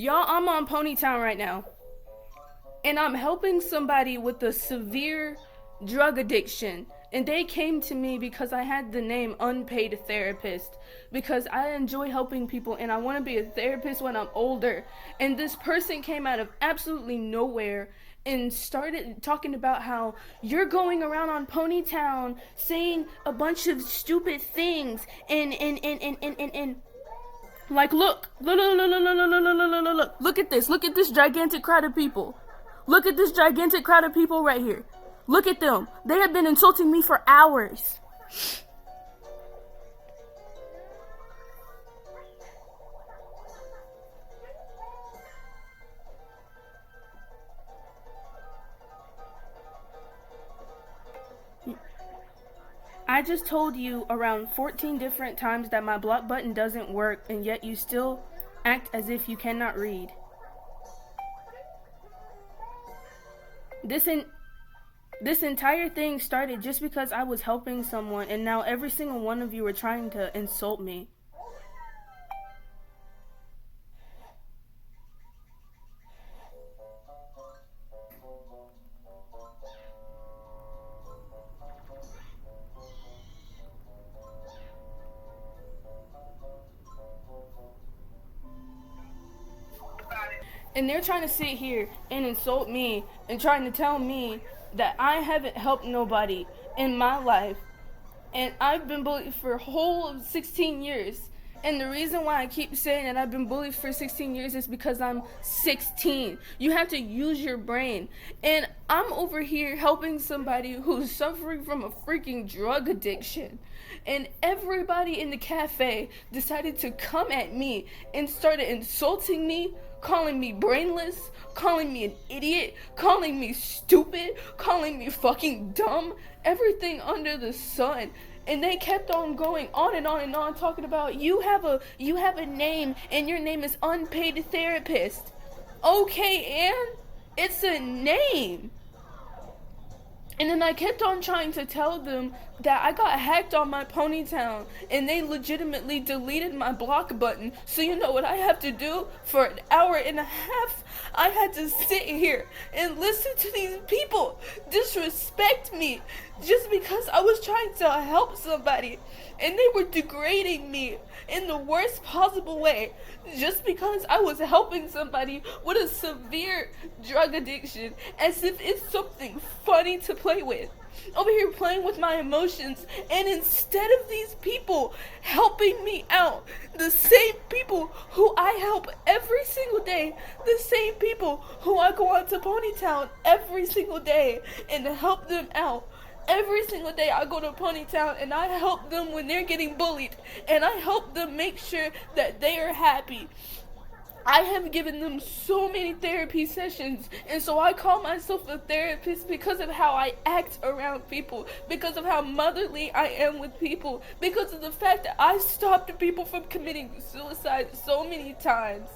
Y'all, I'm on Ponytown right now. And I'm helping somebody with a severe drug addiction. And they came to me because I had the name unpaid therapist. Because I enjoy helping people and I want to be a therapist when I'm older. And this person came out of absolutely nowhere and started talking about how you're going around on Ponytown saying a bunch of stupid things and like, look at this. Look at this gigantic crowd of people. Look at this gigantic crowd of people right here. Look at them. They have been insulting me for hours. I just told you around 14 different times that my block button doesn't work, and yet you still act as if you cannot read. This entire thing started just because I was helping someone, and now every single one of you are trying to insult me. And they're trying to sit here and insult me and trying to tell me that I haven't helped nobody in my life. And I've been bullied for a whole 16 years. And the reason why I keep saying that I've been bullied for 16 years is because I'm 16. You have to use your brain. And I'm over here helping somebody who's suffering from a freaking drug addiction. And everybody in the cafe decided to come at me and started insulting me, calling me brainless, calling me an idiot, calling me stupid, calling me fucking dumb, everything under the sun. And they kept on going on and on and on, talking about you have a name and your name is unpaid therapist. Okay, Ann, it's a name. And then I kept on trying to tell them that I got hacked on my Ponytown and they legitimately deleted my block button. So you know what I have to do for an hour and a half? I had to sit here and listen to these people disrespect me just because I was trying to help somebody. And they were degrading me in the worst possible way just because I was helping somebody with a severe drug addiction, as if it's something funny to play with. Over here playing with my emotions, and instead of these people helping me out, the same people who I help every single day, the same people who I go on to Ponytown every single day and help them out. Every single day I go to Ponytown and I help them when they're getting bullied, and I help them make sure that they are happy. I have given them so many therapy sessions, and so I call myself a therapist because of how I act around people, because of how motherly I am with people, because of the fact that I stopped people from committing suicide so many times.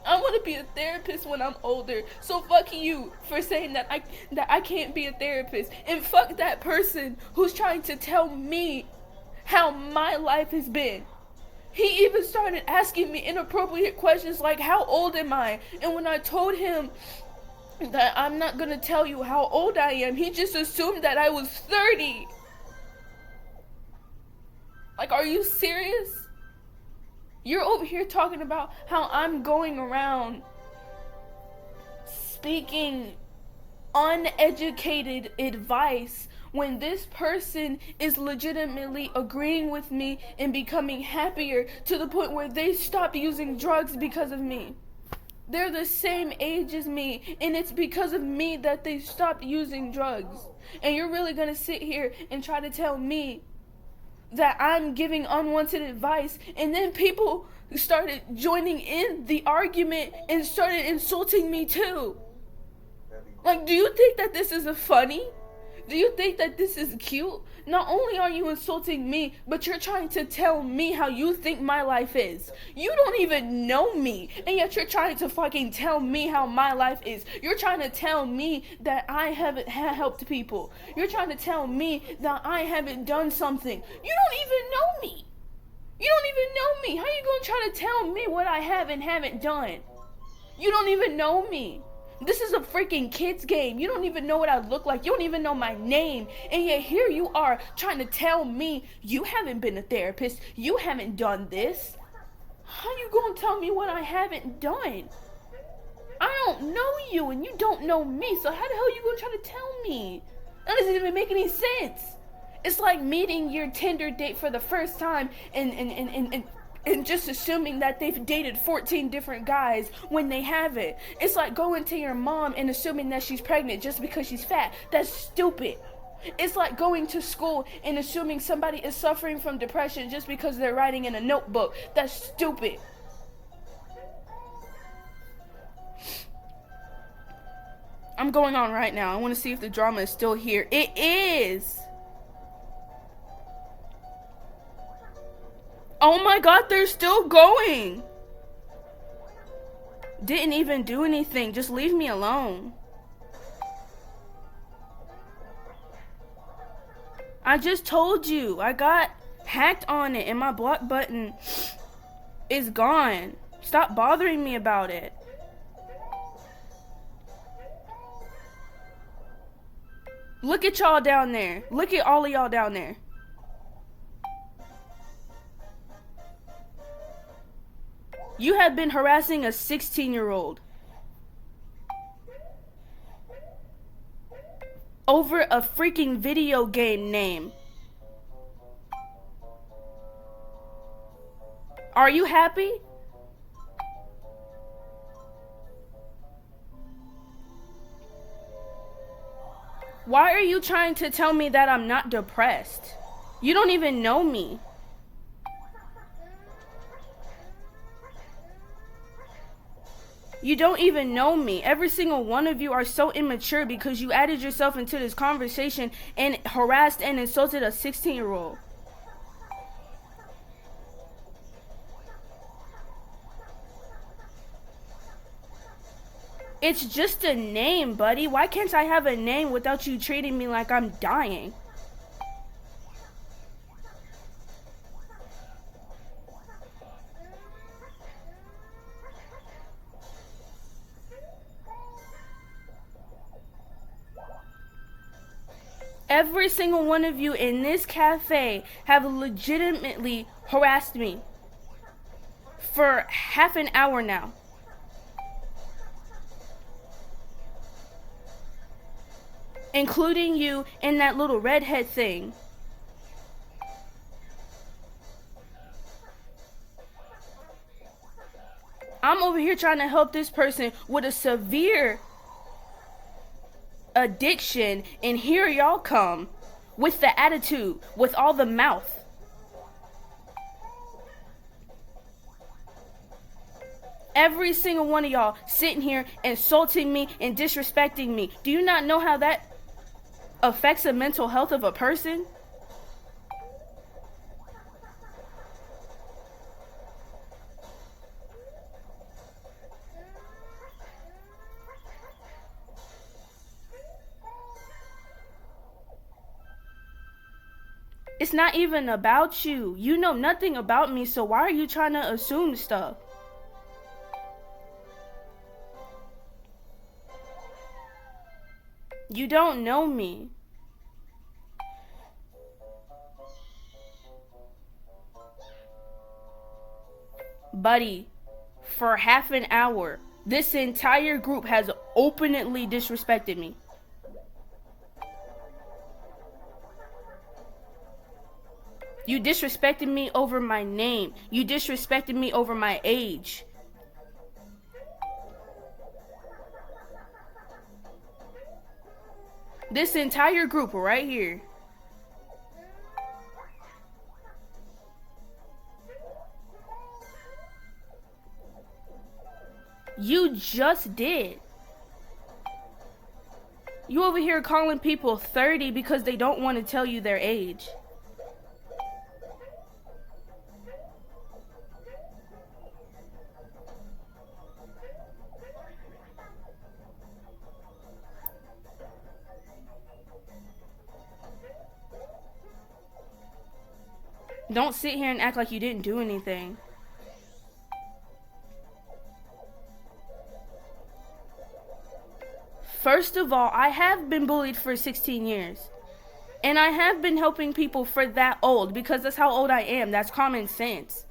I want to be a therapist when I'm older, so fuck you for saying that I can't be a therapist, and fuck that person who's trying to tell me how my life has been. He even started asking me inappropriate questions like, how old am I? And when I told him that I'm not gonna tell you how old I am, he just assumed that I was 30. Like, are you serious? You're over here talking about how I'm going around speaking uneducated advice when this person is legitimately agreeing with me and becoming happier to the point where they stop using drugs because of me. They're the same age as me, and it's because of me that they stopped using drugs. And you're really gonna sit here and try to tell me that I'm giving unwanted advice, and then people started joining in the argument and started insulting me too. Like, do you think that this is funny? Do you think that this is cute? Not only are you insulting me, but you're trying to tell me how you think my life is. You don't even know me, and yet you're trying to fucking tell me how my life is. You're trying to tell me that I haven't helped people. You're trying to tell me that I haven't done something. You don't even know me. You don't even know me. How you gonna try to tell me what I have and haven't done? You don't even know me. This is a freaking kid's game. You don't even know what I look like. You don't even know my name. And yet here you are trying to tell me you haven't been a therapist. You haven't done this. How you gonna tell me what I haven't done? I don't know you and you don't know me. So how the hell are you gonna try to tell me? That doesn't even make any sense. It's like meeting your Tinder date for the first time and just assuming that they've dated 14 different guys when they haven't. It's like going to your mom and assuming that she's pregnant just because she's fat. That's stupid. It's like going to school and assuming somebody is suffering from depression just because they're writing in a notebook. That's stupid. I'm going on right now. I want to see if the drama is still here. It is. Oh my god, they're still going. Didn't even do anything. Just leave me alone. I just told you. I got hacked on it and my block button is gone. Stop bothering me about it. Look at y'all down there. Look at all of y'all down there. You have been harassing a 16-year-old over a freaking video game name. Are you happy? Why are you trying to tell me that I'm not depressed? You don't even know me. You don't even know me. Every single one of you are so immature because you added yourself into this conversation and harassed and insulted a 16-year-old. It's just a name, buddy. Why can't I have a name without you treating me like I'm dying? Every single one of you in this cafe have legitimately harassed me for half an hour now. Including you and that little redhead thing. I'm over here trying to help this person with a severe addiction, and here y'all come with the attitude, with all the mouth. Every single one of y'all sitting here insulting me and disrespecting me. Do you not know how that affects the mental health of a person? It's not even about you. You know nothing about me, so why are you trying to assume stuff? You don't know me. Buddy, for half an hour, this entire group has openly disrespected me. You disrespected me over my name. You disrespected me over my age. This entire group right here. You just did. You over here calling people 30 because they don't want to tell you their age. Don't sit here and act like you didn't do anything. First of all, I have been bullied for 16 years. And I have been helping people for that old because that's how old I am. That's common sense.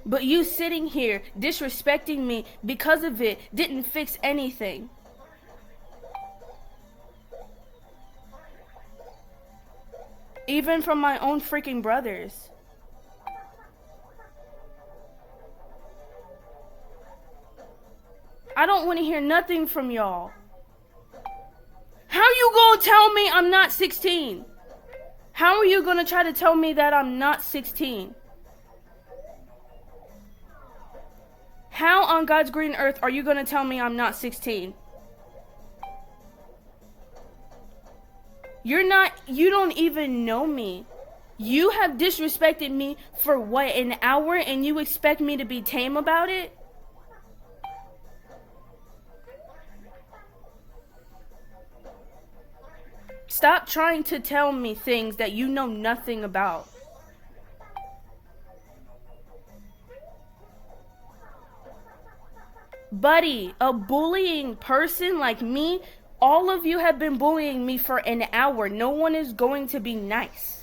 But you sitting here disrespecting me because of it didn't fix anything. Even from my own freaking brothers. I don't want to hear nothing from y'all. How you gonna tell me I'm not 16? How are you gonna try to tell me that I'm not 16? How on God's green earth are you gonna tell me I'm not 16? You don't even know me. You have disrespected me for what, an hour, and you expect me to be tame about it? Stop trying to tell me things that you know nothing about. Buddy, a bullying person like me, all of you have been bullying me for an hour. No one is going to be nice.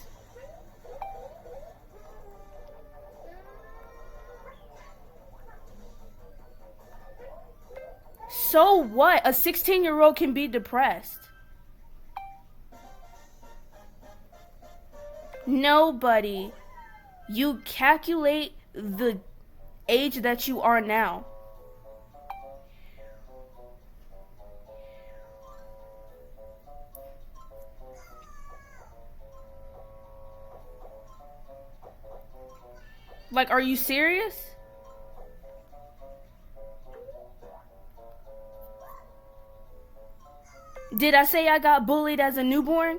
So what? A 16-year-old can be depressed. No, buddy. You calculate the age that you are now. Like, are you serious? Did I say I got bullied as a newborn?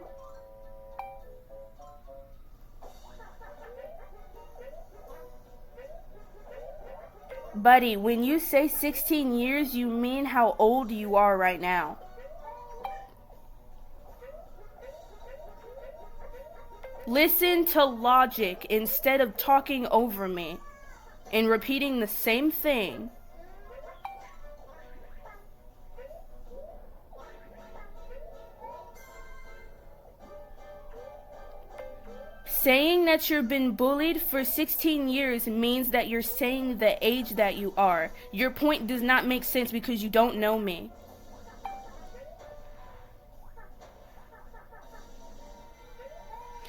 Buddy, when you say 16 years, you mean how old you are right now. Listen to logic instead of talking over me and repeating the same thing. Saying that you've been bullied for 16 years means that you're saying the age that you are. Your point does not make sense because you don't know me.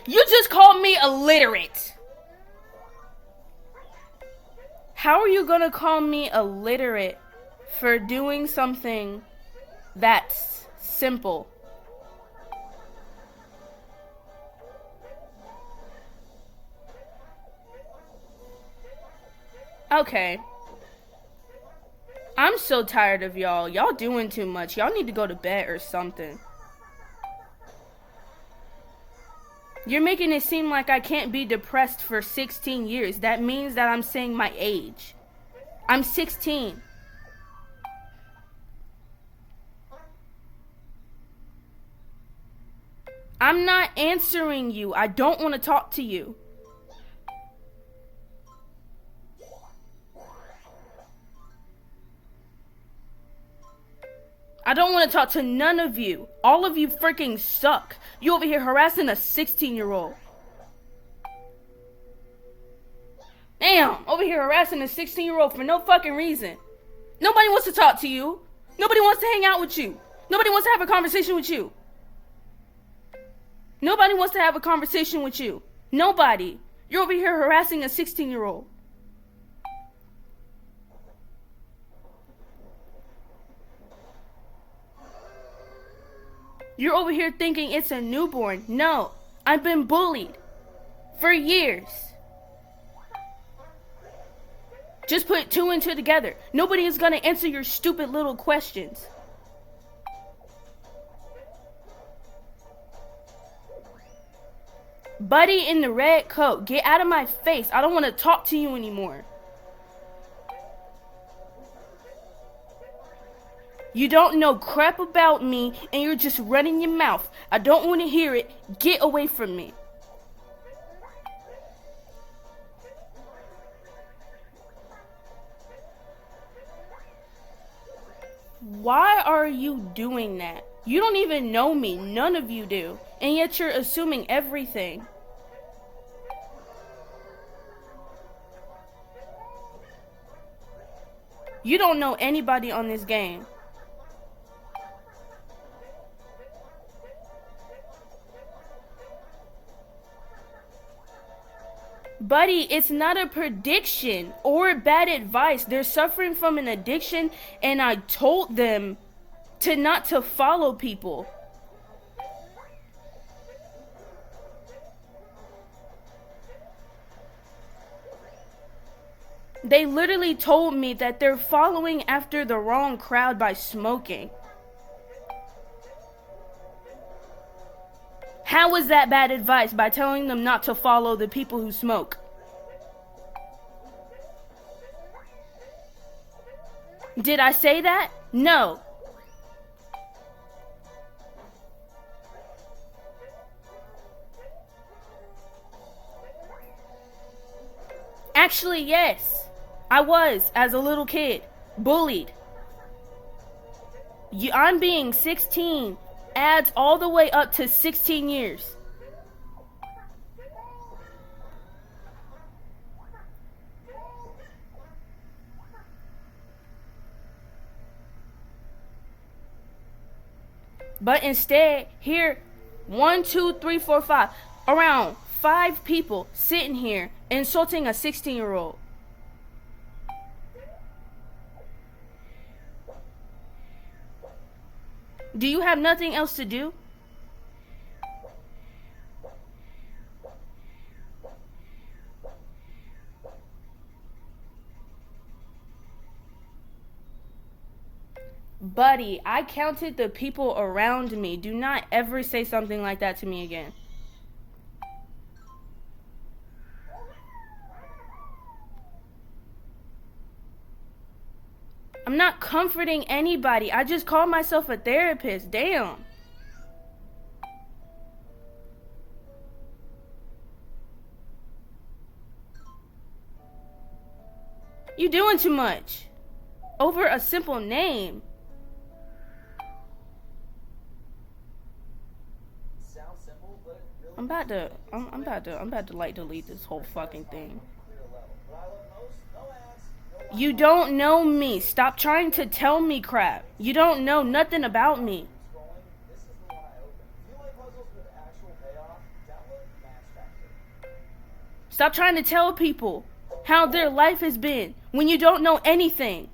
You just called me illiterate. How are you gonna call me illiterate for doing something that's simple? Okay. I'm so tired of y'all. Y'all doing too much. Y'all need to go to bed or something. You're making it seem like I can't be depressed for 16 years. That means that I'm saying my age. I'm 16. I'm not answering you. I don't want to talk to you. I don't want to talk to none of you. All of you freaking suck. You over here harassing a 16-year-old. Damn, over here harassing a 16-year-old for no fucking reason. Nobody wants to talk to you. Nobody wants to hang out with you. Nobody wants to have a conversation with you. Nobody wants to have a conversation with you. Nobody. You're over here harassing a 16-year-old. You're over here thinking it's a newborn. No, I've been bullied for years. Just put two and two together. Nobody is going to answer your stupid little questions. Buddy in the red coat, get out of my face. I don't want to talk to you anymore. You don't know crap about me and you're just running your mouth. I don't want to hear it. Get away from me. Why are you doing that? You don't even know me. None of you do. And yet you're assuming everything. You don't know anybody on this game. Buddy, it's not a prediction or bad advice. They're suffering from an addiction, and I told them not to follow people. They literally told me that they're following after the wrong crowd by smoking. How was that bad advice by telling them not to follow the people who smoke? Did I say that? No. Actually, yes. I was, as a little kid, bullied. I'm being 16 adds all the way up to 16 years. But instead, here, 1, 2, 3, 4, 5, around 5 people sitting here insulting a 16-year-old. Do you have nothing else to do? Buddy, I counted the people around me. Do not ever say something like that to me again. I'm not comforting anybody. I just call myself a therapist. Damn. You doing too much over a simple name. I'm about to like delete this whole fucking thing. You don't know me. Stop trying to tell me crap. You don't know nothing about me. Stop trying to tell people how their life has been when you don't know anything.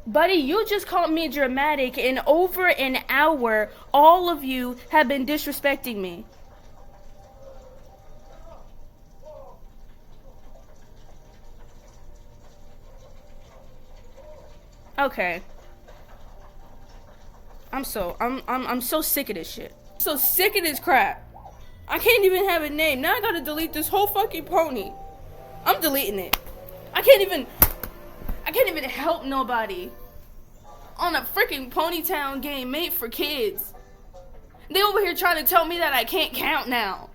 Buddy, you just called me dramatic, and over an hour, all of you have been disrespecting me. Okay. I'm so sick of this shit. I'm so sick of this crap. I can't even have a name. Now I gotta delete this whole fucking pony. I'm deleting it. I can't even help nobody on a freaking Ponytown game made for kids. They over here trying to tell me that I can't count now.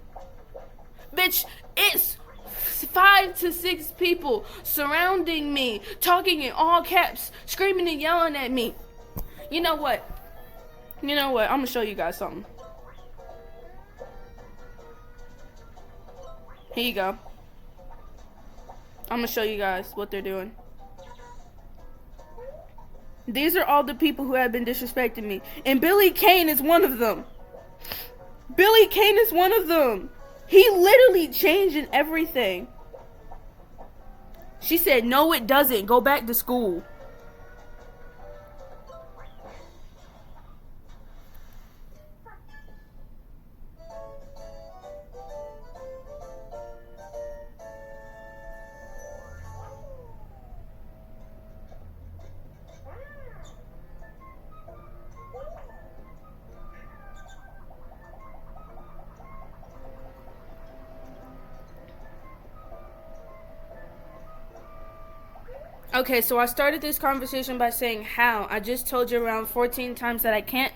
Bitch, it's 5 to 6 people surrounding me, talking in all caps, screaming and yelling at me. You know what? I'm gonna show you guys something. Here you go. I'm gonna show you guys what they're doing. These are all the people who have been disrespecting me. And Billy Kane is one of them. Billy Kane is one of them. He literally changed in everything. She said, no, it doesn't. Go back to school. Okay, so I started this conversation by saying how. I just told you around 14 times that I can't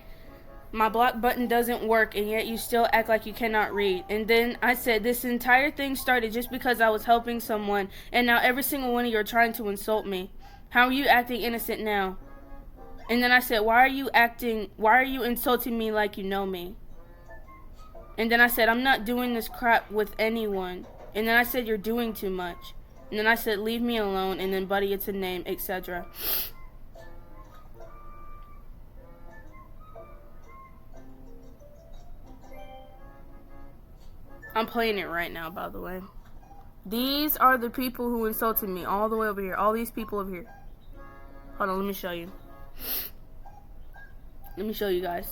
My block button doesn't work, and yet you still act like you cannot read. And then I said, this entire thing started just because I was helping someone, and now every single one of you are trying to insult me. How are you acting innocent now? And then I said, why are you insulting me like you know me? And then I said, I'm not doing this crap with anyone. And then I said, you're doing too much. And then I said, leave me alone, and then buddy, it's a name, etc. I'm playing it right now, by the way. These are the people who insulted me all the way over here. All these people over here. Hold on, let me show you. Let me show you guys.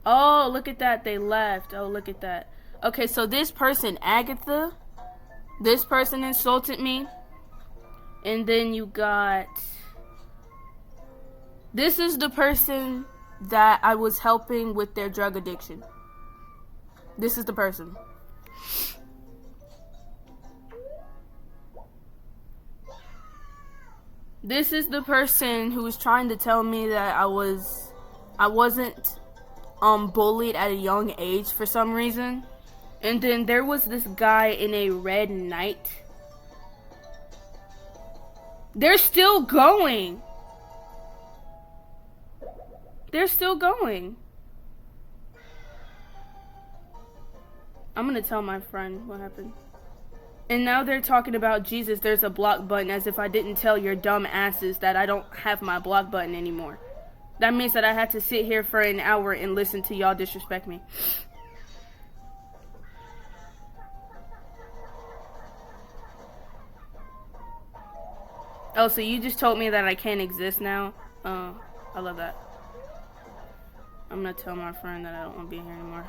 Oh, look at that. They left. Oh, look at that. Okay, so this person, Agatha, this person insulted me. And then you got... This is the person that I was helping with their drug addiction. This is the person. This is the person who was trying to tell me that I wasn't bullied at a young age for some reason. And then there was this guy in a red Knight. They're still going. They're still going. I'm gonna tell my friend what happened. And now they're talking about Jesus, there's a block button, as if I didn't tell your dumb asses that I don't have my block button anymore. That means that I had to sit here for an hour and listen to y'all disrespect me. Oh, so you just told me that I can't exist now? Oh, I love that. I'm gonna tell my friend that I don't want to be here anymore.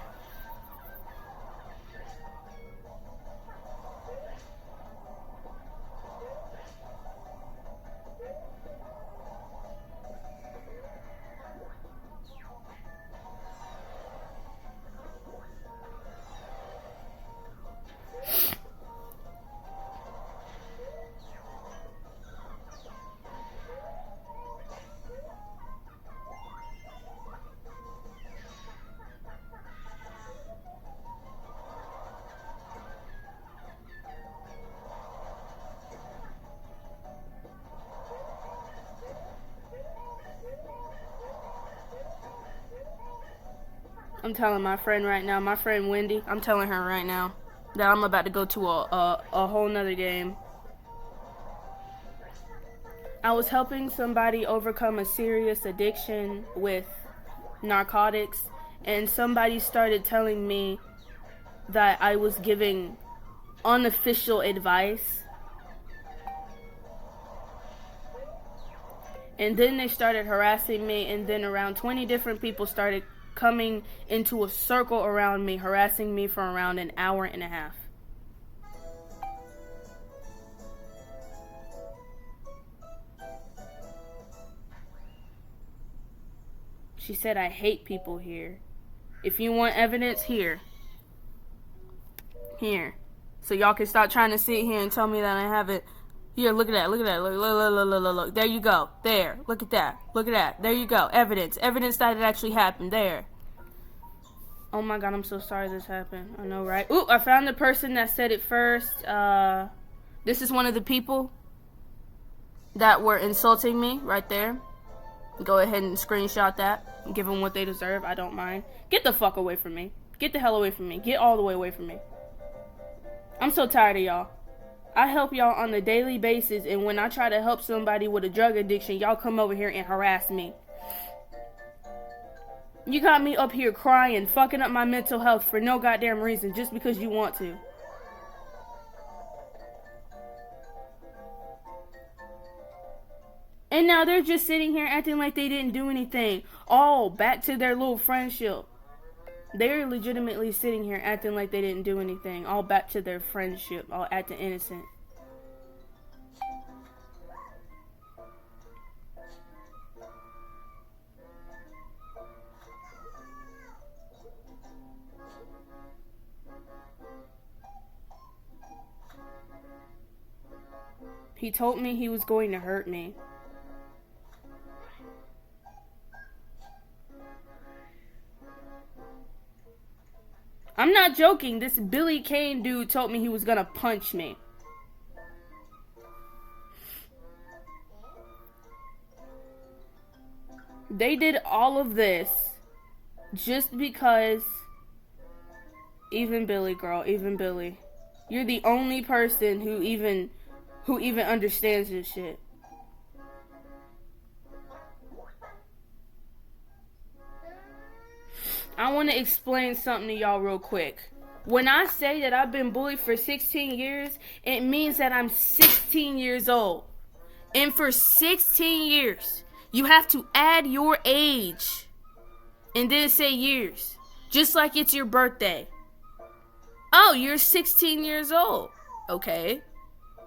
I'm telling my friend right now, my friend Wendy, I'm telling her right now that I'm about to go to a whole nother game. I was helping somebody overcome a serious addiction with narcotics, and somebody started telling me that I was giving unofficial advice. And then they started harassing me, and then around 20 different people started coming into a circle around me, harassing me for around an hour and a half. She said, I hate people here. If you want evidence, here. Here. So y'all can stop trying to sit here and tell me that I haven't. Here, look at that, look at that, look. There you go. There. Look at that. Look at that. There you go. Evidence. Evidence that it actually happened. There. Oh my god, I'm so sorry this happened. I know, right? Ooh, I found the person that said it first. This is one of the people that were insulting me right there. Go ahead and screenshot that. Give them what they deserve. I don't mind. Get the fuck away from me. Get the hell away from me. Get all the way away from me. I'm so tired of y'all. I help y'all on a daily basis, and when I try to help somebody with a drug addiction, y'all come over here and harass me. You got me up here crying, fucking up my mental health for no goddamn reason, just because you want to. And now they're just sitting here acting like they didn't do anything. All back to their little friendship. They're legitimately sitting here acting like they didn't do anything. All back to their friendship. All acting innocent. He told me he was going to hurt me. I'm not joking. This Billy Kane dude told me he was gonna punch me. They did all of this just because, even Billy, girl, even Billy, you're the only person who even understands this shit. I want to explain something to y'all real quick. When I say that I've been bullied for 16 years, it means that I'm 16 years old. And for 16 years, you have to add your age and then say years, just like it's your birthday. Oh, you're 16 years old. Okay.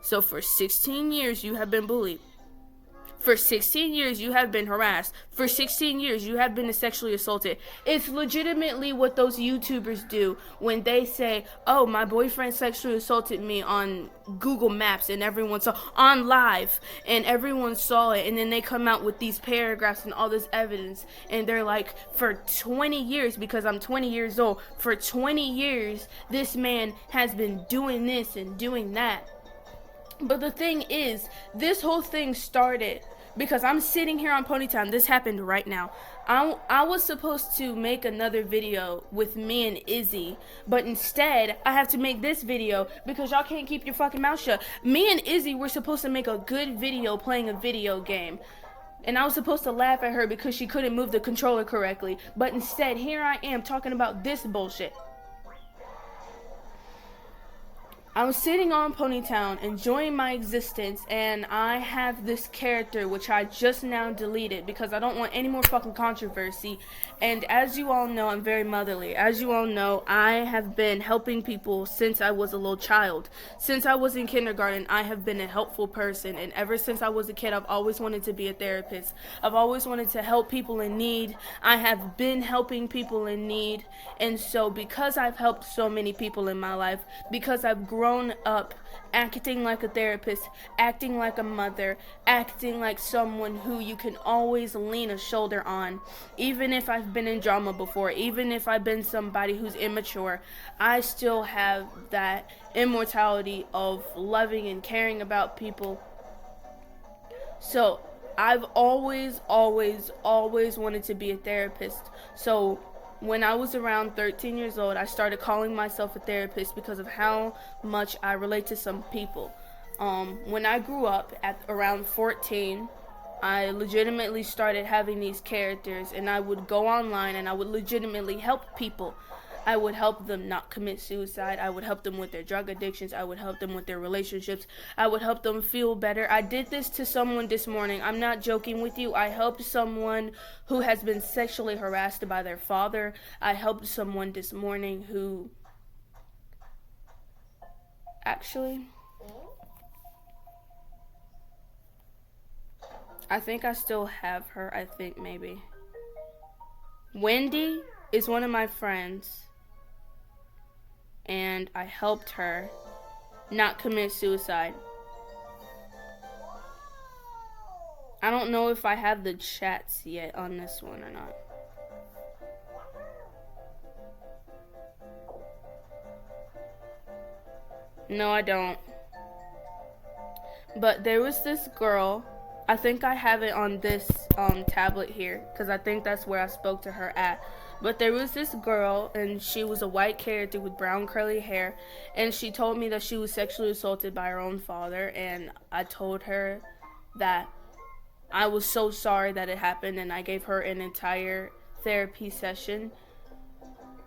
So for 16 years, you have been bullied. For 16 years, you have been harassed. For 16 years, you have been sexually assaulted. It's legitimately what those YouTubers do when they say, oh, my boyfriend sexually assaulted me on Google Maps and everyone saw, on live, and everyone saw it. And then they come out with these paragraphs and all this evidence. And they're like, for 20 years, because I'm 20 years old, for 20 years, this man has been doing this and doing that. But the thing is, this whole thing started because I'm sitting here on Ponytime. This happened right now. I was supposed to make another video with me and Izzy, but instead I have to make this video because y'all can't keep your fucking mouth shut. Me and Izzy were supposed to make a good video playing a video game. And I was supposed to laugh at her because she couldn't move the controller correctly. But instead, here I am talking about this bullshit. I was sitting on Ponytown, enjoying my existence, and I have this character which I just now deleted because I don't want any more fucking controversy. And as you all know, I'm very motherly. As you all know, I have been helping people since I was a little child. Since I was in kindergarten, I have been a helpful person, and ever since I was a kid, I've always wanted to be a therapist. I've always wanted to help people in need. I have been helping people in need, and so because I've helped so many people in my life, because I've grown up acting like a therapist, acting like a mother, acting like someone who you can always lean a shoulder on. Even if I've been in drama before, even if I've been somebody who's immature, I still have that immortality of loving and caring about people. So I've always wanted to be a therapist. So when I was around 13 years old, I started calling myself a therapist because of how much I relate to some people. When I grew up at around 14, I legitimately started having these characters, and I would go online and I would legitimately help people. I would help them not commit suicide. I would help them with their drug addictions. I would help them with their relationships. I would help them feel better. I did this to someone this morning. I'm not joking with you. I helped someone who has been sexually harassed by their father. I helped someone this morning who actually, I think I still have her. I think maybe. Wendy is one of my friends. And I helped her not commit suicide. I don't know if I have the chats yet on this one or not. No, I don't. But there was this girl. I think I have it on this tablet here, because I think that's where I spoke to her at. But there was this girl, and she was a white character with brown curly hair, and she told me that she was sexually assaulted by her own father, and I told her that I was so sorry that it happened, and I gave her an entire therapy session.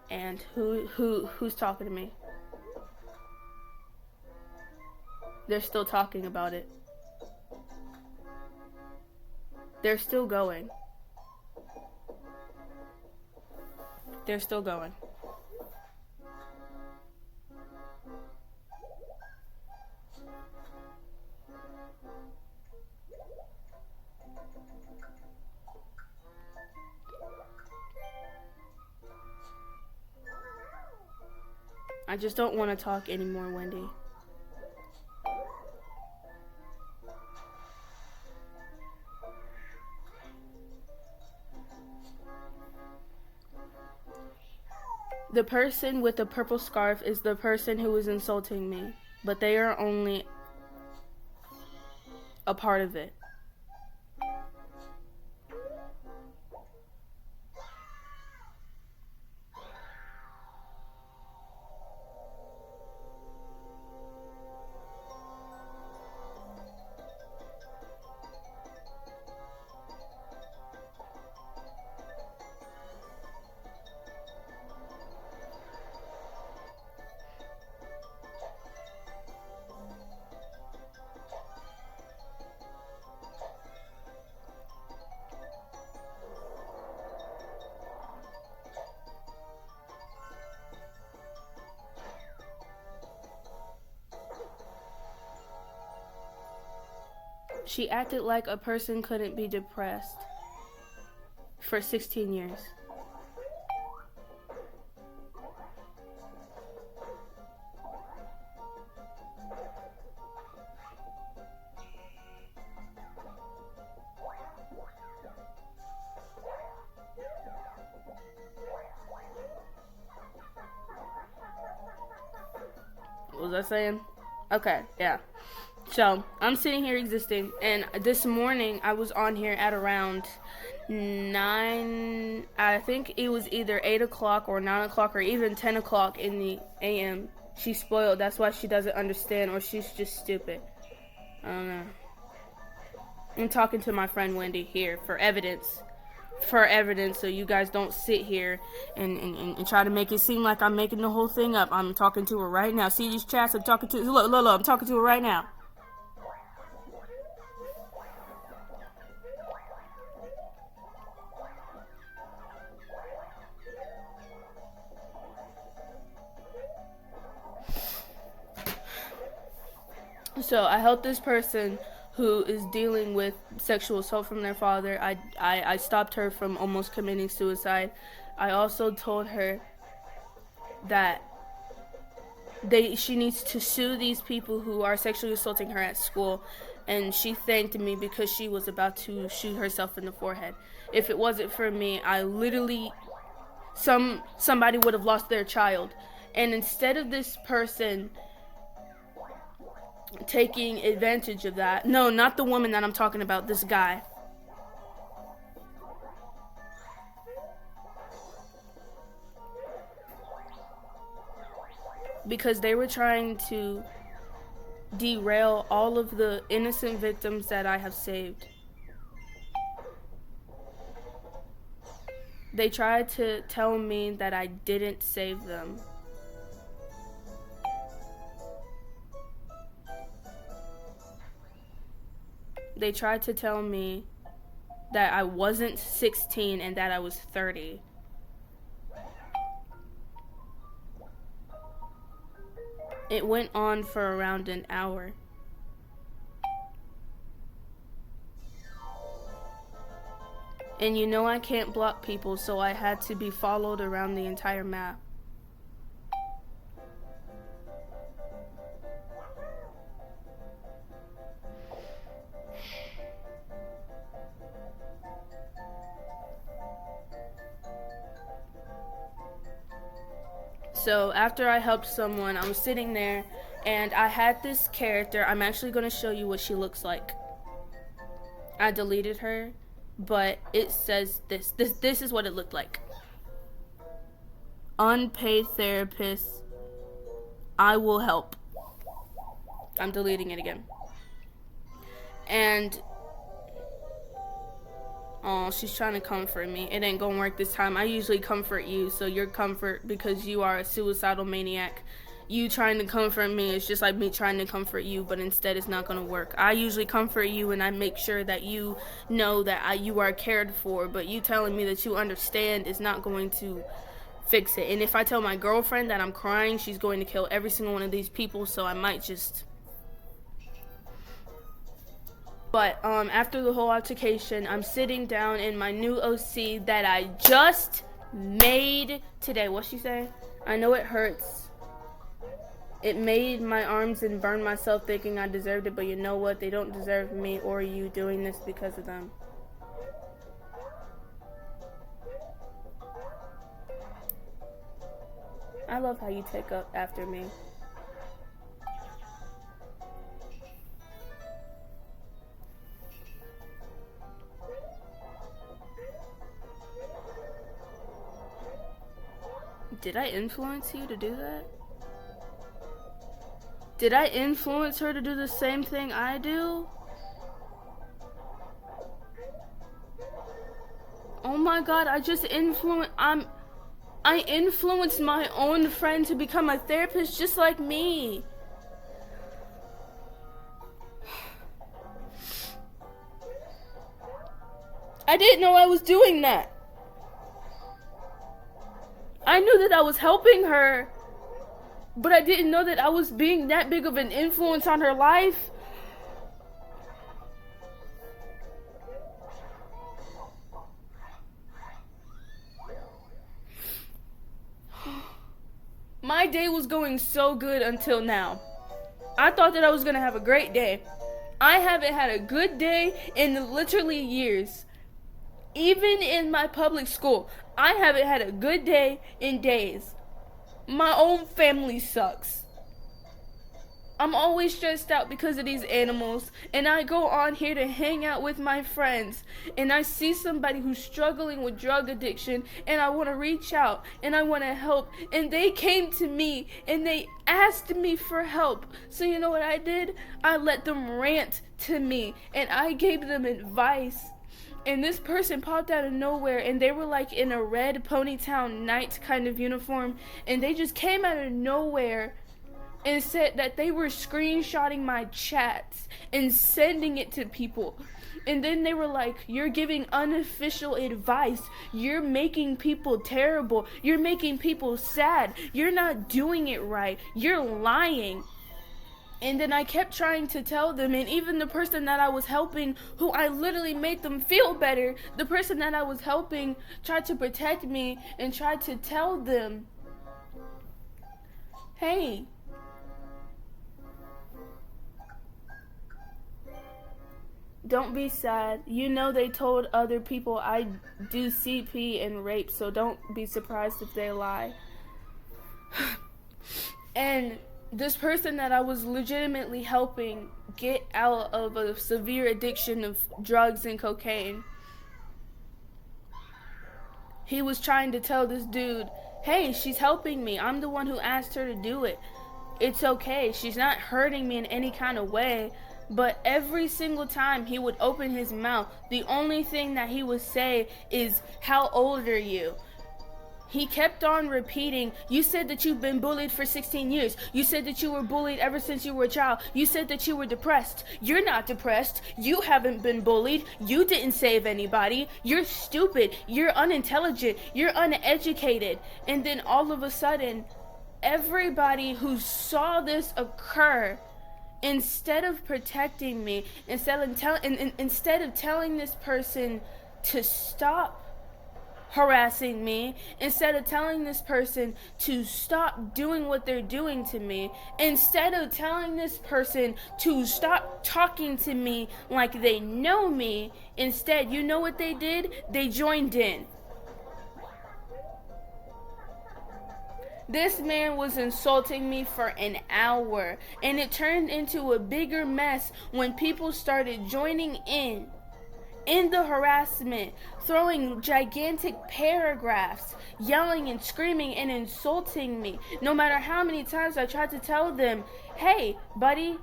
And who's talking to me? They're still talking about it. They're still going. They're still going. I just don't want to talk anymore, Wendy. The person with the purple scarf is the person who is insulting me, but they are only a part of it. She acted like a person couldn't be depressed for 16 years. What was I saying? Okay, yeah. So, I'm sitting here existing, and this morning I was on here at around 9, I think it was either 8 o'clock or 9 o'clock or even 10 o'clock in the a.m. She's spoiled, that's why she doesn't understand, or she's just stupid. I don't know. I'm talking to my friend Wendy here for evidence. So you guys don't sit here and try to make it seem like I'm making the whole thing up. I'm talking to her right now. See these chats? I'm talking to, look, I'm talking to her right now. So I helped this person who is dealing with sexual assault from their father. I stopped her from almost committing suicide. I also told her that she needs to sue these people who are sexually assaulting her at school, and she thanked me because she was about to shoot herself in the forehead. If it wasn't for me, I literally somebody would have lost their child. And instead of this person taking advantage of that, no, not the woman that I'm talking about, this guy. Because they were trying to derail all of the innocent victims that I have saved. They tried to tell me that I didn't save them. They tried to tell me that I wasn't 16 and that I was 30. It went on for around an hour. And you know I can't block people, so I had to be followed around the entire map. So after I helped someone, I was sitting there and I had this character. I'm actually going to show you what she looks like. I deleted her, but it says this is what it looked like. Unpaid therapist, I will help. I'm deleting it again. And oh, she's trying to comfort me. It ain't gonna work this time. I usually comfort you, so your comfort, because you are a suicidal maniac, you trying to comfort me is just like me trying to comfort you, but instead it's not gonna work. I usually comfort you and I make sure that you know that you are cared for, but you telling me that you understand is not going to fix it. And if I tell my girlfriend that I'm crying, she's going to kill every single one of these people, so I might just... But after the whole altercation, I'm sitting down in my new OC that I just made today. What's she saying? I know it hurts. It made my arms and burned myself thinking I deserved it, but you know what? They don't deserve me or you doing this because of them. I love how you take up after me. Did I influence you to do that? Did I influence her to do the same thing I do? Oh my god, I influenced my own friend to become a therapist just like me. I didn't know I was doing that. I knew that I was helping her, but I didn't know that I was being that big of an influence on her life. My day was going so good until now. I thought that I was gonna have a great day. I haven't had a good day in literally years. Even in my public school, I haven't had a good day in days. My own family sucks. I'm always stressed out because of these animals, and I go on here to hang out with my friends, and I see somebody who's struggling with drug addiction, and I want to reach out, and I want to help, and they came to me, and they asked me for help. So you know what I did? I let them rant to me, and I gave them advice. And this person popped out of nowhere, and they were like in a red ponytail knight kind of uniform, and they just came out of nowhere and said that they were screenshotting my chats and sending it to people. And then they were like, you're giving unofficial advice. You're making people terrible. You're making people sad. You're not doing it right. You're lying. And then I kept trying to tell them, and even the person that I was helping, who I literally made them feel better, the person that I was helping tried to protect me and tried to tell them, hey, don't be sad. You know they told other people I do CP and rape, so don't be surprised if they lie. And this person that I was legitimately helping get out of a severe addiction of drugs and cocaine, he was trying to tell this dude, hey, she's helping me. I'm the one who asked her to do it. It's okay. She's not hurting me in any kind of way. But every single time he would open his mouth, the only thing that he would say is, how old are you? He kept on repeating, you said that you've been bullied for 16 years. You said that you were bullied ever since you were a child. You said that you were depressed. You're not depressed. You haven't been bullied. You didn't save anybody. You're stupid. You're unintelligent. You're uneducated. And then all of a sudden, everybody who saw this occur, instead of protecting me, instead of telling this person to stop harassing me, instead of telling this person to stop doing what they're doing to me, instead of telling this person to stop talking to me like they know me, instead, you know what they did? They joined in. This man was insulting me for an hour, and it turned into a bigger mess when people started joining in the harassment, throwing gigantic paragraphs, yelling and screaming and insulting me. No matter how many times I tried to tell them, hey, buddy,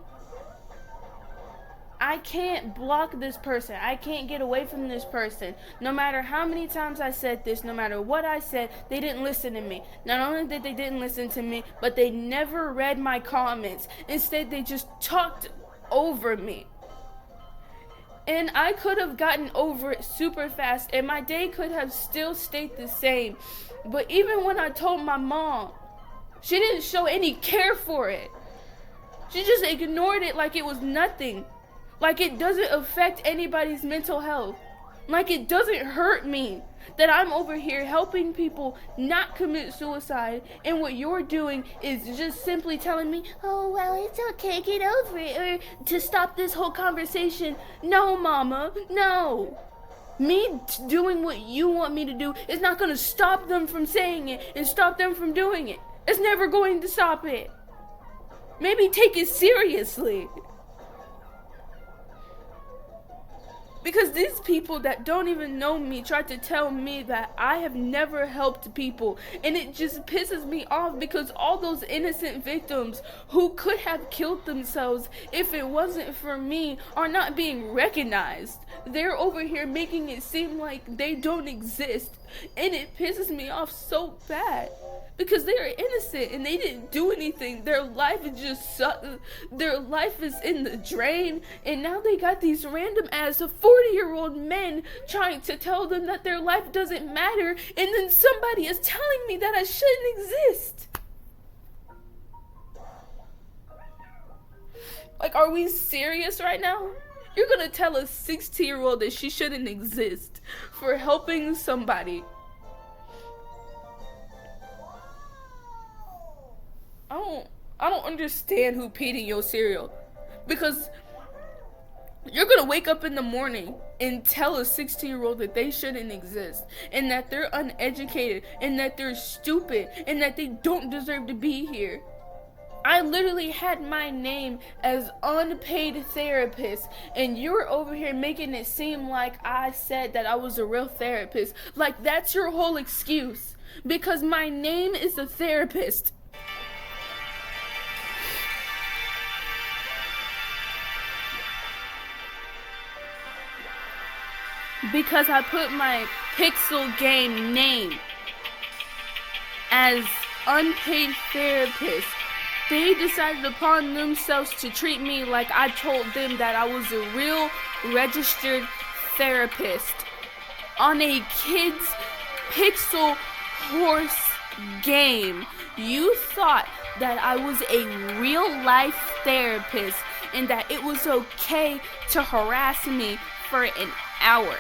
I can't block this person. I can't get away from this person. No matter how many times I said this, no matter what I said, they didn't listen to me. Not only did they didn't listen to me, but they never read my comments. Instead, they just talked over me. And I could have gotten over it super fast, and my day could have still stayed the same. But even when I told my mom, she didn't show any care for it. She just ignored it like it was nothing. Like it doesn't affect anybody's mental health. Like it doesn't hurt me that I'm over here helping people not commit suicide, and what you're doing is just simply telling me, oh, well, it's okay, get over it, or to stop this whole conversation. No, mama, no. Me doing what you want me to do is not going to stop them from saying it and stop them from doing it. It's never going to stop it. Maybe take it seriously. Because these people that don't even know me tried to tell me that I have never helped people. And it just pisses me off because all those innocent victims who could have killed themselves if it wasn't for me are not being recognized. They're over here making it seem like they don't exist. And it pisses me off so bad. Because they are innocent and they didn't do anything. Their life is just their life is in the drain, and now they got these random ass 40-year-old men trying to tell them that their life doesn't matter, and then somebody is telling me that I shouldn't exist. Like, are we serious right now? You're gonna tell a 16-year-old that she shouldn't exist for helping somebody? I don't understand who peed in your cereal. Because you're gonna wake up in the morning and tell a 16-year-old that they shouldn't exist, and that they're uneducated, and that they're stupid, and that they don't deserve to be here. I literally had my name as unpaid therapist, and you're over here making it seem like I said that I was a real therapist. Like, that's your whole excuse. Because my name is a therapist. Because I put my Pixel game name as unpaid therapist, they decided upon themselves to treat me like I told them that I was a real registered therapist on a kid's Pixel horse game. You thought that I was a real life therapist and that it was okay to harass me for an hour.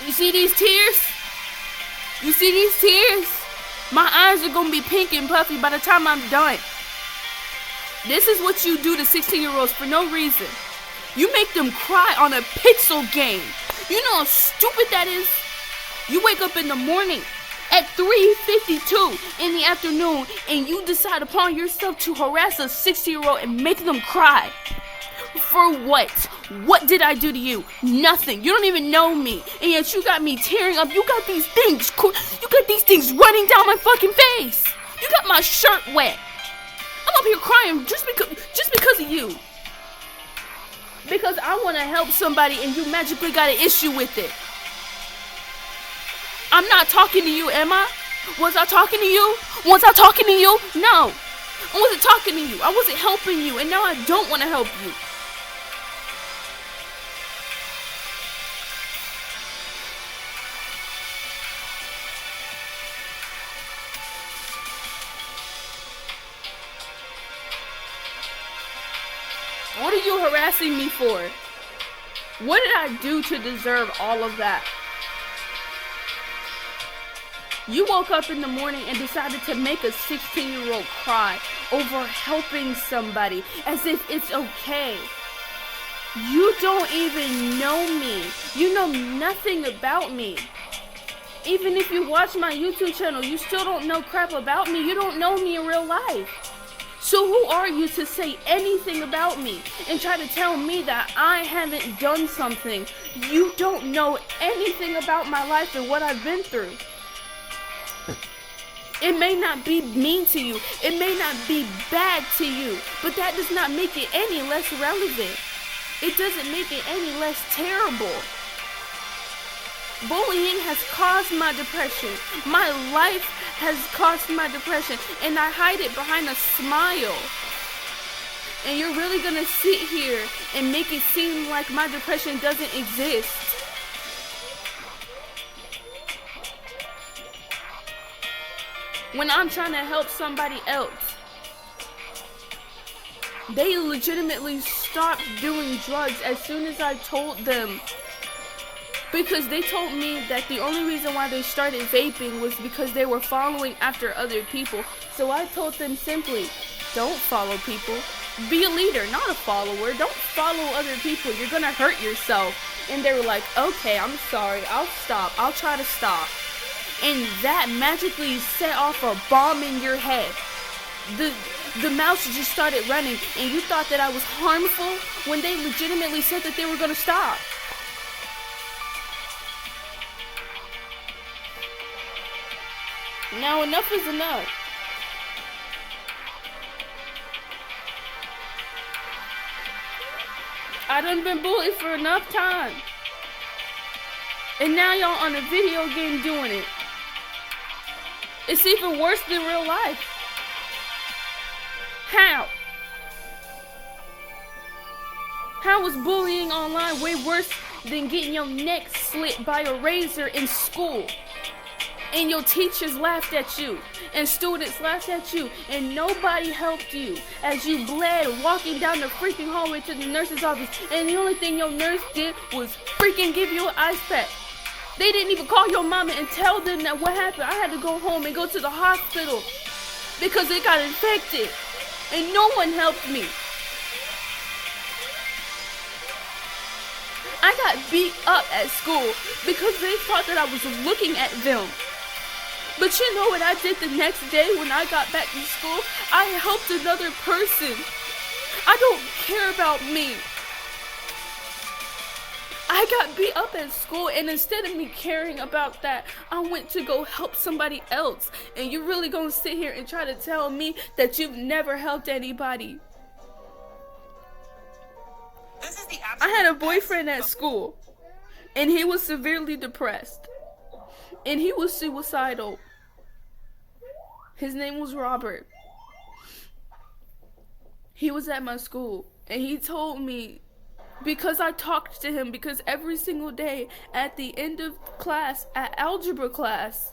You see these tears? You see these tears? My eyes are gonna be pink and puffy by the time I'm done. This is what you do to 16-year-olds for no reason. You make them cry on a Pixel game. You know how stupid that is? You wake up in the morning at 3:52 in the afternoon and you decide upon yourself to harass a 60-year-old and make them cry. For what? What did I do to you? Nothing. You don't even know me. And yet you got me tearing up. You got these things running down my fucking face. You got my shirt wet. I'm up here crying just because of you. Because I want to help somebody and you magically got an issue with it. I'm not talking to you, am I? Was I talking to you? Was I talking to you? No. I wasn't talking to you. I wasn't helping you. And now I don't want to help you. What are you harassing me for? What did I do to deserve all of that? You woke up in the morning and decided to make a 16-year-old cry over helping somebody as if it's okay. You don't even know me. You know nothing about me. Even if you watch my YouTube channel, you still don't know crap about me. You don't know me in real life. So who are you to say anything about me and try to tell me that I haven't done something? You don't know anything about my life and what I've been through. It may not be mean to you, it may not be bad to you, but that does not make it any less relevant. It doesn't make it any less terrible. Bullying has caused my depression. My life has caused my depression, and I hide it behind a smile. And you're really gonna sit here and make it seem like my depression doesn't exist. when I'm trying to help somebody else. They legitimately stopped doing drugs as soon as I told them. Because they told me that the only reason why they started vaping was because they were following after other people. So I told them simply, don't follow people. Be a leader, not a follower. Don't follow other people. You're gonna hurt yourself. And they were like, okay, I'm sorry. I'll stop. I'll try to stop. And that magically set off a bomb in your head. The mouse just started running, and you thought that I was harmful when they legitimately said that they were gonna stop. Now enough is enough. I done been bullied for enough time. And now y'all on a video game doing it. It's even worse than real life. How? How is bullying online way worse than getting your neck slit by a razor in school? And your teachers laughed at you, and students laughed at you, and nobody helped you as you bled walking down the freaking hallway to the nurse's office, and the only thing your nurse did was freaking give you an ice pack. They didn't even call your mama and tell them that what happened. I had to go home and go to the hospital because it got infected, and no one helped me. I got beat up at school because they thought that I was looking at them. But you know what I did the next day when I got back to school? I helped another person. I don't care about me. I got beat up at school, and instead of me caring about that, I went to go help somebody else. And you're really gonna sit here and try to tell me that you've never helped anybody? I had a boyfriend at school, and he was severely depressed, and he was suicidal. His name was Robert. He was at my school, and he told me, because I talked to him, because every single day at the end of class, at algebra class,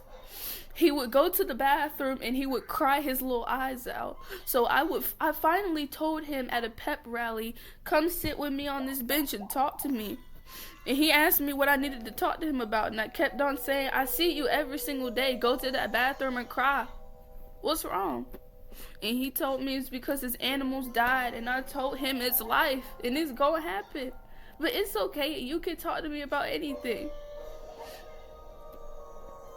he would go to the bathroom and he would cry his little eyes out. So I finally told him at a pep rally, come sit with me on this bench and talk to me. And he asked me what I needed to talk to him about, and I kept on saying, I see you every single day. Go to that bathroom and cry. What's wrong? And he told me it's because his animals died, and I told him it's life, and it's gonna happen. But it's okay, you can talk to me about anything.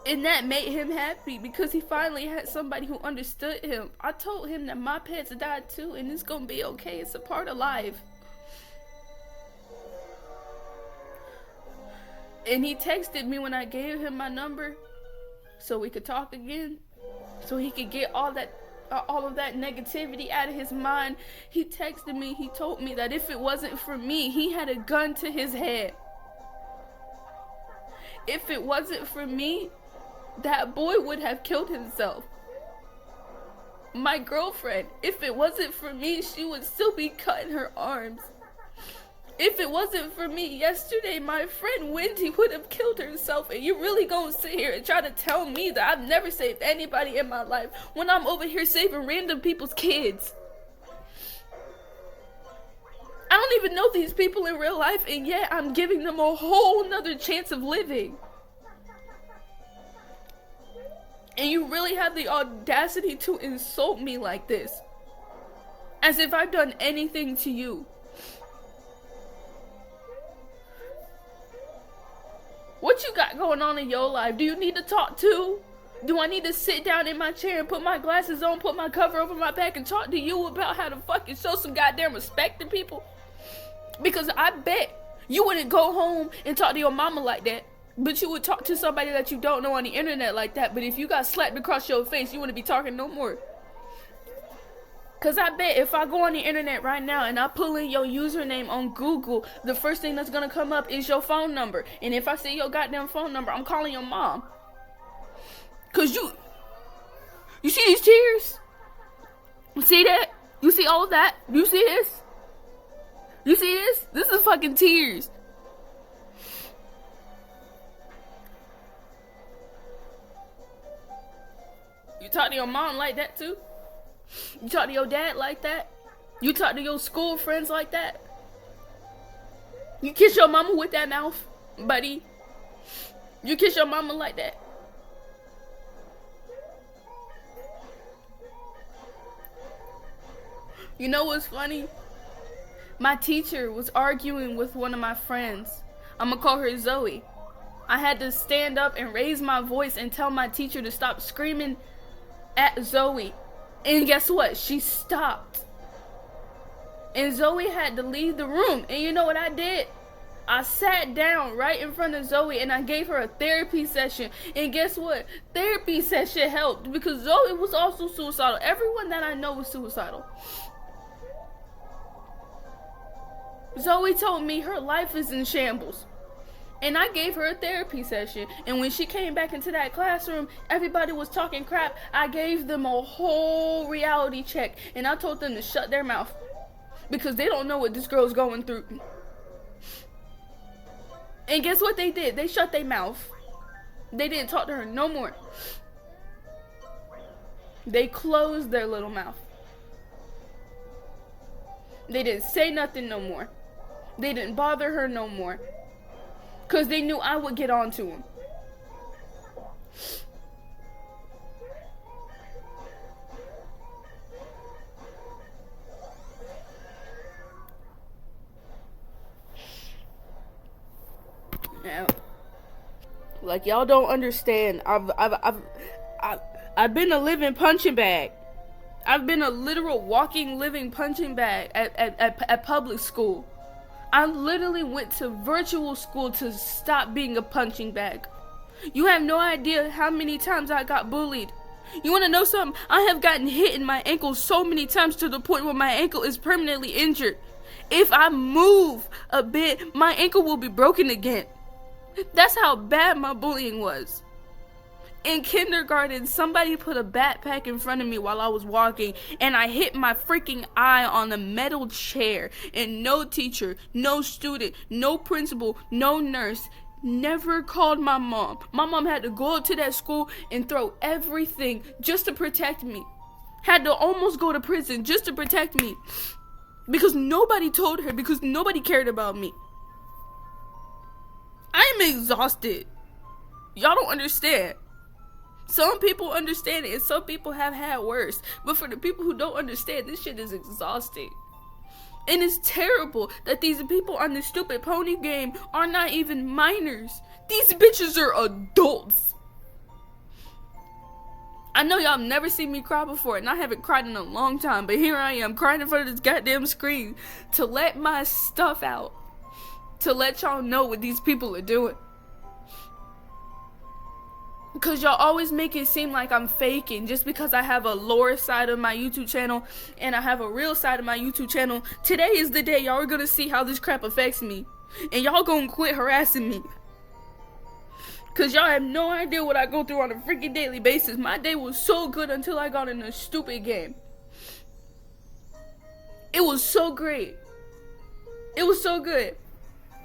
And that made him happy, because he finally had somebody who understood him. I told him that my pets died too, and it's gonna be okay, it's a part of life. And he texted me when I gave him my number, so we could talk again, so he could get all of that negativity out of his mind. He texted me, he told me that if it wasn't for me, he had a gun to his head. If it wasn't for me, that boy would have killed himself. My girlfriend, if it wasn't for me, she would still be cutting her arms. If it wasn't for me yesterday, my friend Wendy would have killed herself. And you really gonna sit here and try to tell me that I've never saved anybody in my life when I'm over here saving random people's kids? I don't even know these people in real life, and yet I'm giving them a whole nother chance of living. And you really have the audacity to insult me like this, as if I've done anything to you. What you got going on in your life? Do you need to talk to? Do I need to sit down in my chair and put my glasses on, put my cover over my back, and talk to you about how to fucking show some goddamn respect to people? Because I bet you wouldn't go home and talk to your mama like that, but you would talk to somebody that you don't know on the internet like that. But if you got slapped across your face, you wouldn't be talking no more. Because I bet if I go on the internet right now and I pull in your username on Google, the first thing that's going to come up is your phone number. And if I see your goddamn phone number, I'm calling your mom. Because you see these tears? You see that? You see all of that? You see this? You see this? This is fucking tears. You talk to your mom like that too? You talk to your dad like that? You talk to your school friends like that? You kiss your mama with that mouth, buddy? You kiss your mama like that? You know what's funny? My teacher was arguing with one of my friends. I'm gonna call her Zoe. I had to stand up and raise my voice and tell my teacher to stop screaming at Zoe. And guess what? She stopped. And Zoe had to leave the room. And you know what I did? I sat down right in front of Zoe and I gave her a therapy session. And guess what? Therapy session helped because Zoe was also suicidal. Everyone that I know was suicidal. Zoe told me her life is in shambles. And I gave her a therapy session. And when she came back into that classroom, everybody was talking crap. I gave them a whole reality check. And I told them to shut their mouth. Because they don't know what this girl's going through. And guess what they did? They shut their mouth. They didn't talk to her no more. They closed their little mouth. They didn't say nothing no more. They didn't bother her no more. Because they knew I would get on to him. Now, like y'all don't understand. I've been a living punching bag. I've been a literal walking, living punching bag at public school. I literally went to virtual school to stop being a punching bag. You have no idea how many times I got bullied. You want to know something? I have gotten hit in my ankle so many times to the point where my ankle is permanently injured. If I move a bit, my ankle will be broken again. That's how bad my bullying was. In kindergarten, somebody put a backpack in front of me while I was walking, and I hit my freaking eye on the metal chair, and no teacher, no student, no principal, no nurse never called my mom. My mom had to go up to that school and throw everything just to protect me. Had to almost go to prison just to protect me. Because nobody told her, because nobody cared about me. I am exhausted. Y'all don't understand. Some people understand it and some people have had worse. But for the people who don't understand, this shit is exhausting. And it's terrible that these people on this stupid pony game are not even minors. These bitches are adults. I know y'all have never seen me cry before, and I haven't cried in a long time, but here I am crying in front of this goddamn screen to let my stuff out. To let y'all know what these people are doing. Because y'all always make it seem like I'm faking just because I have a lower side of my YouTube channel and I have a real side of my YouTube channel. Today is the day y'all are going to see how this crap affects me. And y'all going to quit harassing me. Because y'all have no idea what I go through on a freaking daily basis. My day was so good until I got in a stupid game. It was so great. It was so good.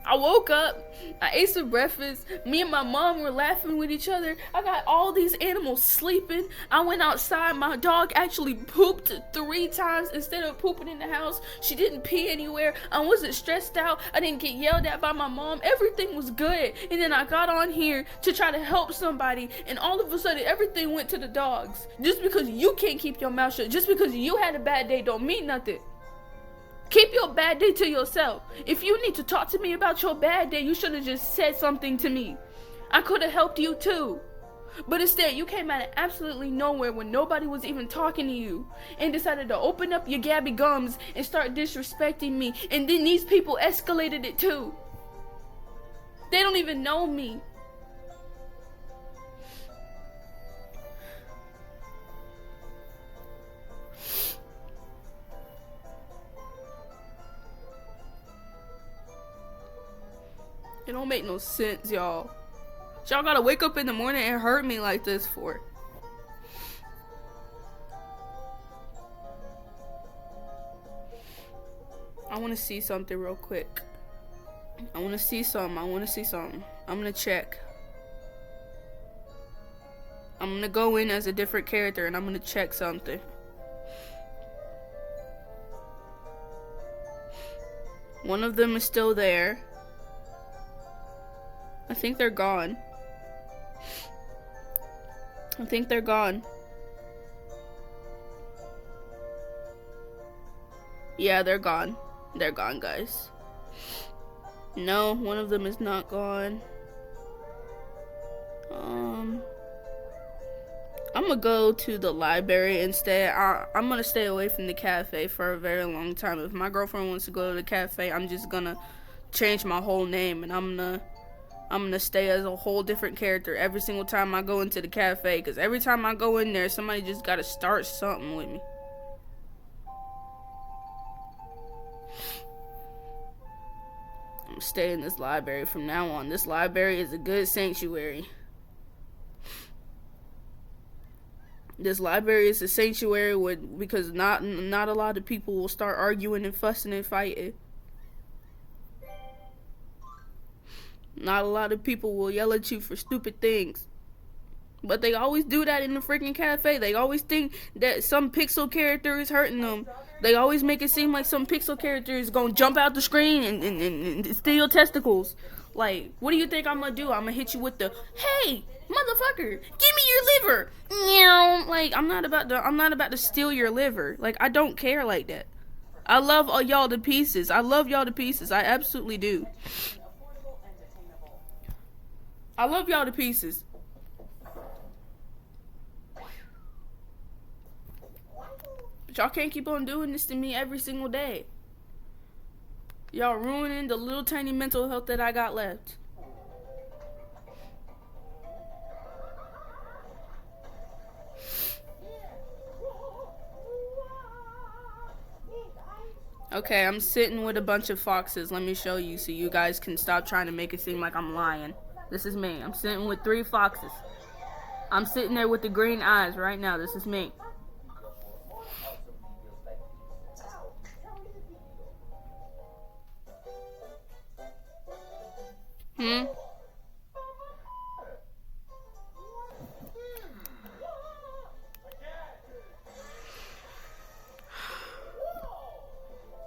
I woke up, I ate some breakfast, me and my mom were laughing with each other. I got all these animals sleeping. I went outside, my dog actually pooped 3 times instead of pooping in the house. She didn't pee anywhere. I wasn't stressed out. I didn't get yelled at by my mom. Everything was good. And then I got on here to try to help somebody, and all of a sudden everything went to the dogs. Just because you can't keep your mouth shut, just because you had a bad day don't mean nothing. Keep your bad day to yourself. If you need to talk to me about your bad day, you should have just said something to me. I could have helped you too. But instead, you came out of absolutely nowhere when nobody was even talking to you and decided to open up your gabby gums and start disrespecting me. And then these people escalated it too. They don't even know me. It don't make no sense, y'all. Y'all gotta wake up in the morning and hurt me like this for. I wanna see something real quick. I wanna see something. I'm gonna check. I'm gonna go in as a different character and I'm gonna check something. One of them is still there. I think they're gone. I think they're gone. Yeah, they're gone. They're gone, guys. No, one of them is not gone. I'm gonna go to the library instead. I'm gonna stay away from the cafe for a very long time. If my girlfriend wants to go to the cafe, I'm just gonna change my whole name and I'm gonna stay as a whole different character every single time I go into the cafe. Because every time I go in there, somebody just gotta start something with me. I'm gonna stay in this library from now on. This library is a good sanctuary. This library is a sanctuary because not a lot of people will start arguing and fussing and fighting. Not a lot of people will yell at you for stupid things. But they always do that in the freaking cafe. They always think that some pixel character is hurting them. They always make it seem like some pixel character is gonna jump out the screen and steal your testicles. Like, what do you think I'm gonna do? I'm gonna hit you with the, hey, motherfucker, give me your liver. Like, I'm not about to steal your liver. Like, I don't care like that. I love all y'all to pieces. I love y'all to pieces. I absolutely do. I love y'all to pieces. But y'all can't keep on doing this to me every single day. Y'all ruining the little tiny mental health that I got left. Okay, I'm sitting with a bunch of foxes. Let me show you so you guys can stop trying to make it seem like I'm lying. This is me. I'm sitting with 3 foxes. I'm sitting there with the green eyes right now. This is me.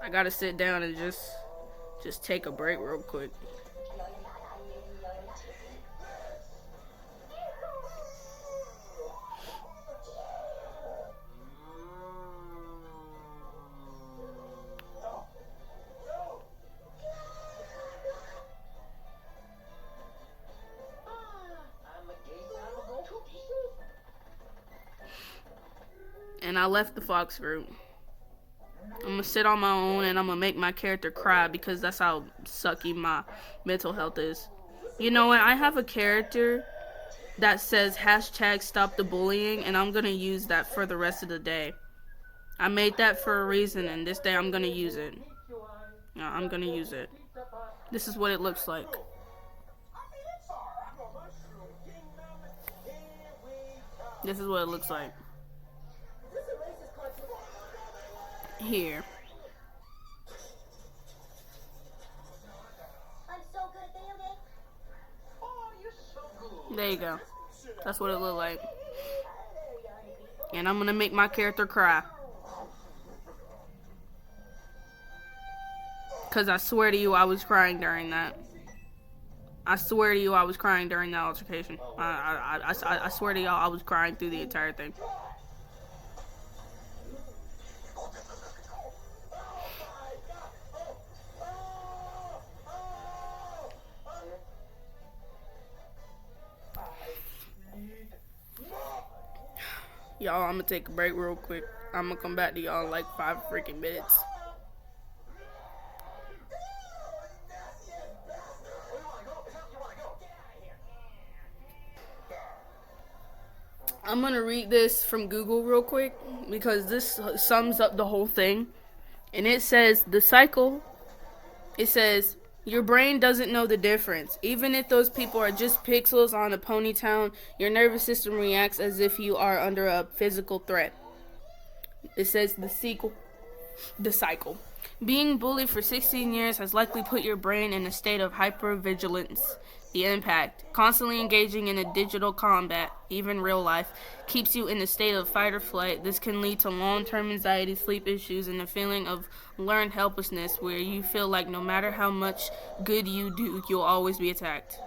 I gotta sit down and just take a break real quick. And I left the fox group. I'm gonna sit on my own and I'm gonna make my character cry because that's how sucky my mental health is. You know what? I have a character that says hashtag stop the bullying and I'm gonna use that for the rest of the day. I made that for a reason and this day I'm gonna use it. Yeah, I'm gonna use it. This is what it looks like. This is what it looks like. Here. There you go. That's what it looked like. And I'm gonna make my character cry. Cause I swear to you I was crying during that. I swear to you I was crying during that altercation. I swear to y'all I was crying through the entire thing. Y'all, I'm gonna take a break real quick. I'm gonna come back to y'all in like 5 freaking minutes. I'm gonna read this from Google real quick because this sums up the whole thing. And it says, the cycle, it says, your brain doesn't know the difference. Even if those people are just pixels on a ponytail, your nervous system reacts as if you are under a physical threat. It says the cycle. Being bullied for 16 years has likely put your brain in a state of hypervigilance. The impact. Constantly engaging in a digital combat, even real life, keeps you in a state of fight or flight. This can lead to long-term anxiety, sleep issues, and a feeling of learned helplessness where you feel like no matter how much good you do, you'll always be attacked.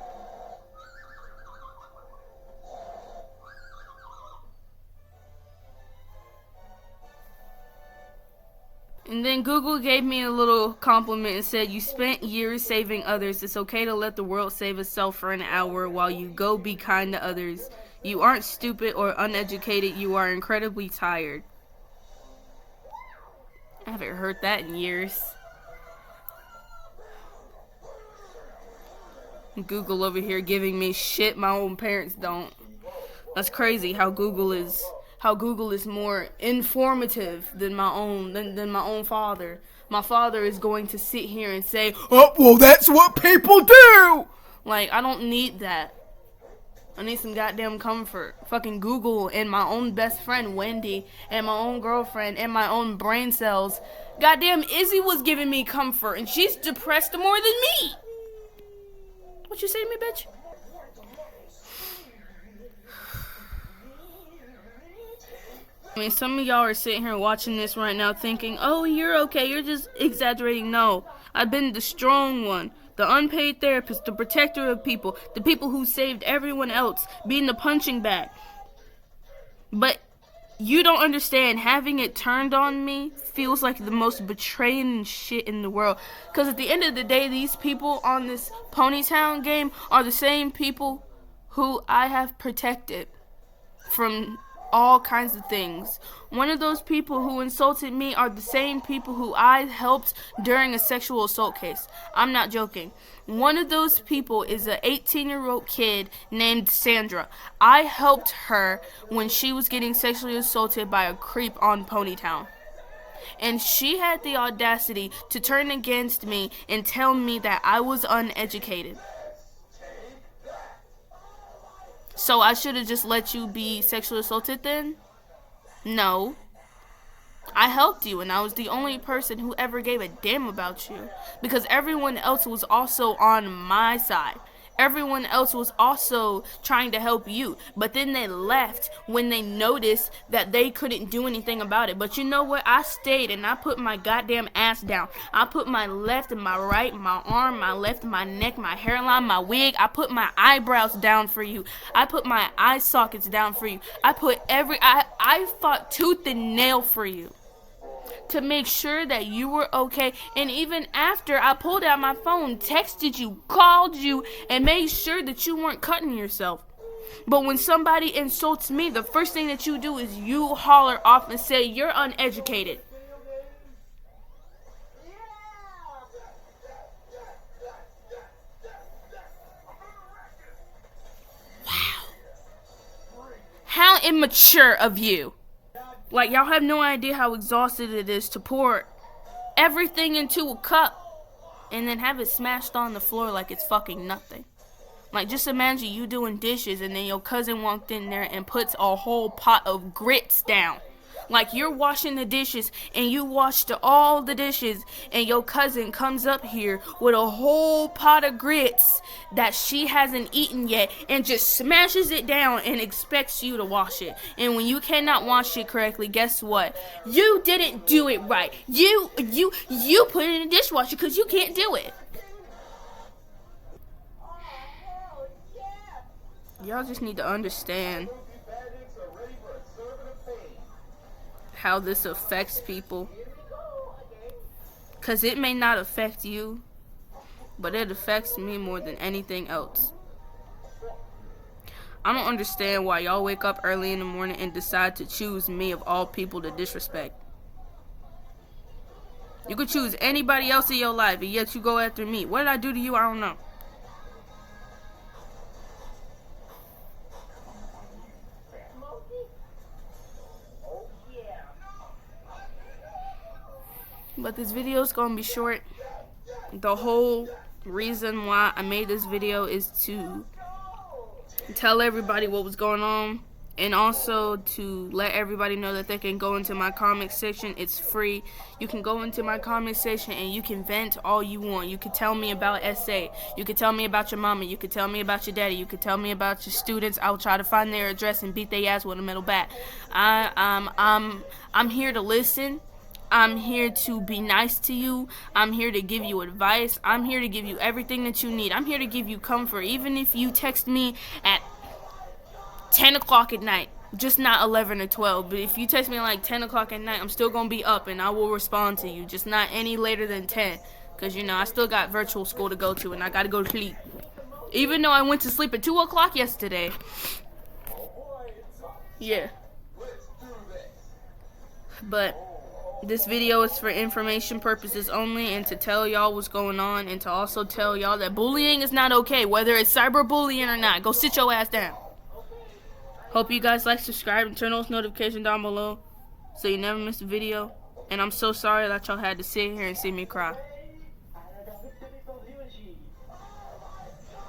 And then Google gave me a little compliment and said, "You spent years saving others. It's okay to let the world save itself for an hour while you go be kind to others. You aren't stupid or uneducated. You are incredibly tired." I haven't heard that in years. Google over here giving me shit my own parents don't. That's crazy how Google is more informative than my own father. My father is going to sit here and say, "Oh, well, that's what people do." Like, I don't need that. I need some goddamn comfort. Fucking Google and my own best friend Wendy and my own girlfriend and my own brain cells. Goddamn, Izzy was giving me comfort and she's depressed more than me. What you say to me, bitch? I mean, some of y'all are sitting here watching this right now thinking, "Oh, you're okay, you're just exaggerating." No, I've been the strong one, the unpaid therapist, the protector of people, the people who saved everyone else, being the punching bag. But you don't understand, having it turned on me feels like the most betraying shit in the world. Because at the end of the day, these people on this Ponytown game are the same people who I have protected from all kinds of things. One of those people who insulted me are the same people who I helped during a sexual assault case. I'm not joking. One of those people is an 18-year-old kid named Sandra. I helped her when she was getting sexually assaulted by a creep on Ponytown. And she had the audacity to turn against me and tell me that I was uneducated. So I should have just let you be sexually assaulted then? No. I helped you, and I was the only person who ever gave a damn about you. Because everyone else was also on my side. Everyone else was also trying to help you. But then they left when they noticed that they couldn't do anything about it. But you know what? I stayed and I put my goddamn ass down. I put my left and my right, my arm, my left, my neck, my hairline, my wig. I put my eyebrows down for you. I put my eye sockets down for you. I fought tooth and nail for you, to make sure that you were okay. And even after, I pulled out my phone, texted you, called you, and made sure that you weren't cutting yourself. But when somebody insults me, the first thing that you do is you holler off and say you're uneducated. Wow. How immature of you. Like, y'all have no idea how exhausted it is to pour everything into a cup and then have it smashed on the floor like it's fucking nothing. Like, just imagine you doing dishes and then your cousin walked in there and puts a whole pot of grits down. Like, you're washing the dishes and you washed all the dishes and your cousin comes up here with a whole pot of grits that she hasn't eaten yet and just smashes it down and expects you to wash it. And when you cannot wash it correctly, guess what? You didn't do it right. You put it in the dishwasher because you can't do it. Y'all just need to understand how this affects people. Because it may not affect you, but it affects me more than anything else. I don't understand why y'all wake up early in the morning and decide to choose me of all people to disrespect. You could choose anybody else in your life, and yet you go after me. What did I do to you? I don't know. But this video is going to be short. The whole reason why I made this video is to tell everybody what was going on And also to let everybody know that they can go into my comment section. It's free. You can go into my comment section and you can vent all you want. You can tell me about SA. You can tell me about your mama. You can tell me about your daddy. You can tell me about your students. I'll try to find their address and beat their ass with a metal bat. I'm here to listen. I'm here to be nice to you. I'm here to give you advice. I'm here to give you everything that you need. I'm here to give you comfort. Even if you text me at 10 o'clock at night, just not 11 or 12, but if you text me like 10 o'clock at night, I'm still gonna be up and I will respond to you, just not any later than 10, because I still got virtual school to go to and I gotta go to sleep, even though I went to sleep at 2 o'clock yesterday. Yeah, but this video is for information purposes only, and to tell y'all what's going on, and to also tell y'all that bullying is not okay, whether it's cyberbullying or not. Go sit your ass down. Hope you guys like, subscribe, and turn those notifications down below so you never miss a video. And I'm so sorry that y'all had to sit here and see me cry.